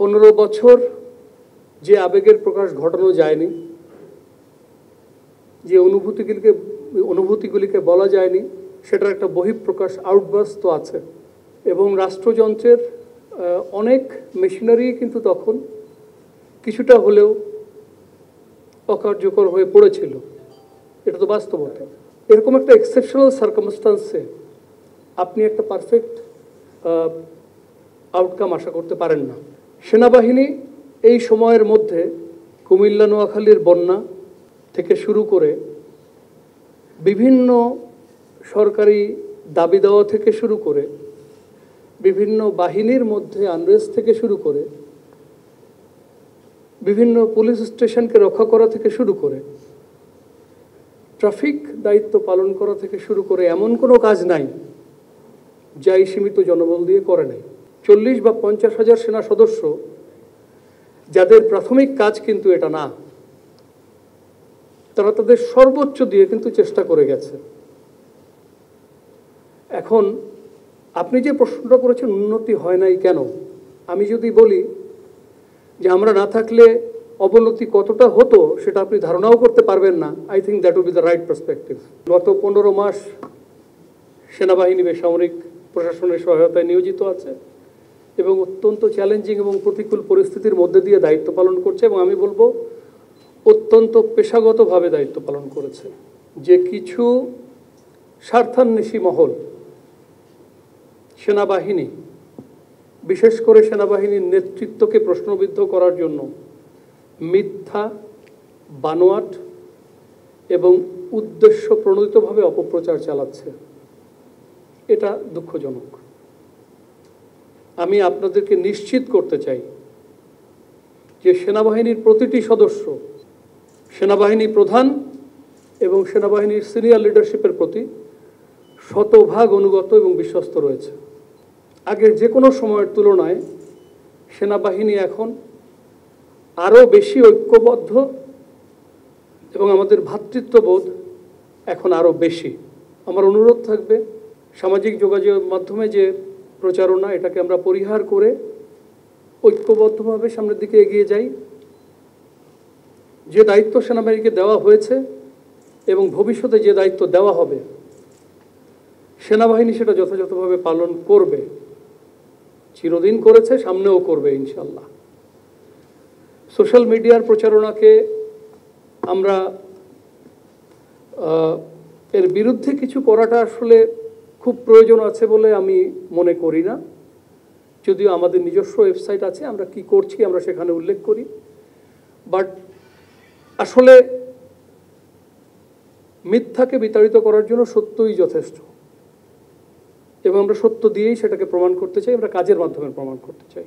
15 বছর যে আবেগের প্রকাশ ঘটানো যায়নি, যে অনুভূতিগুলিকে বলা যায়নি, সেটার একটা বহিঃপ্রকাশ, আউটবার্স্ট তো আছে। এবং রাষ্ট্রযন্ত্রের অনেক মেশিনারি কিন্তু তখন কিছুটা হলেও অকার্যকর হয়ে পড়েছিল। এটা তো বাস্তবতা। এরকম একটা এক্সেপশনাল সার্কামস্টান্সে আপনি একটা পারফেক্ট আউটকাম আশা করতে পারেন না। সেনাবাহিনী এই সময়ের মধ্যে কুমিল্লা নোয়াখালীর বন্যা থেকে শুরু করে বিভিন্ন সরকারি দাবি দেওয়া থেকে শুরু করে বিভিন্ন বাহিনীর মধ্যে আনরেস্ট থেকে শুরু করে বিভিন্ন পুলিশ স্টেশনকে রক্ষা করা থেকে শুরু করে ট্রাফিক দায়িত্ব পালন করা থেকে শুরু করে এমন কোনো কাজ নাই যা এই সীমিত জনবল দিয়ে করে নাই। 40 বা 50 হাজার সেনা সদস্য যাদের প্রাথমিক কাজ কিন্তু এটা না, তারা তাদের সর্বোচ্চ দিয়ে কিন্তু চেষ্টা করে গেছে। এখন আপনি যে প্রশ্নটা করেছেন উন্নতি হয় নাই কেন, আমি যদি বলি যে আমরা না থাকলে অবনতি কতটা হতো সেটা আপনি ধারণাও করতে পারবেন না। I think that would be the right perspective. গত 15 মাস সেনাবাহিনী বেসামরিক প্রশাসনের সহায়তায় নিয়োজিত আছে এবং অত্যন্ত চ্যালেঞ্জিং এবং প্রতিকূল পরিস্থিতির মধ্যে দিয়ে দায়িত্ব পালন করছে, এবং আমি বলবো অত্যন্ত পেশাগতভাবে দায়িত্ব পালন করেছে। যে কিছু স্বার্থান্বেষী মহল সেনাবাহিনী, বিশেষ করে সেনাবাহিনীর নেতৃত্বকে প্রশ্নবিদ্ধ করার জন্য মিথ্যা, বানোয়াট এবং উদ্দেশ্য প্রণোদিতভাবে অপপ্রচার চালাচ্ছে, এটা দুঃখজনক। আমি আপনাদেরকে নিশ্চিত করতে চাই যে সেনাবাহিনীর প্রতিটি সদস্য সেনাবাহিনী প্রধান এবং সেনাবাহিনীর সিনিয়র লিডারশিপের প্রতি শতভাগ অনুগত এবং বিশ্বস্ত রয়েছে। আগের যে কোনো সময়ের তুলনায় সেনাবাহিনী এখন আরও বেশি ঐক্যবদ্ধ এবং আমাদের ভ্রাতৃত্ববোধ এখন আরও বেশি। আমার অনুরোধ থাকবে সামাজিক যোগাযোগের মাধ্যমে যে প্রচারণা, এটাকে আমরা পরিহার করে ঐক্যবদ্ধভাবে সামনের দিকে এগিয়ে যাই। যে দায়িত্ব সেনাবাহিনীকে দেওয়া হয়েছে এবং ভবিষ্যতে যে দায়িত্ব দেওয়া হবে, সেনাবাহিনী সেটা যথাযথভাবে পালন করবে, চিরদিন করেছে, সামনেও করবে ইনশাল্লাহ। সোশ্যাল মিডিয়ার প্রচারণাকে আমরা এর বিরুদ্ধে কিছু করাটা আসলে খুব প্রয়োজন আছে বলে আমি মনে করি না, যদিও আমাদের নিজস্ব ওয়েবসাইট আছে, আমরা কি করছি আমরা সেখানে উল্লেখ করি। বাট আসলে মিথ্যাকে বিতাড়িত করার জন্য সত্যই যথেষ্ট, এবং আমরা সত্য দিয়েই সেটাকে প্রমাণ করতে চাই, আমরা কাজের মাধ্যমে প্রমাণ করতে চাই।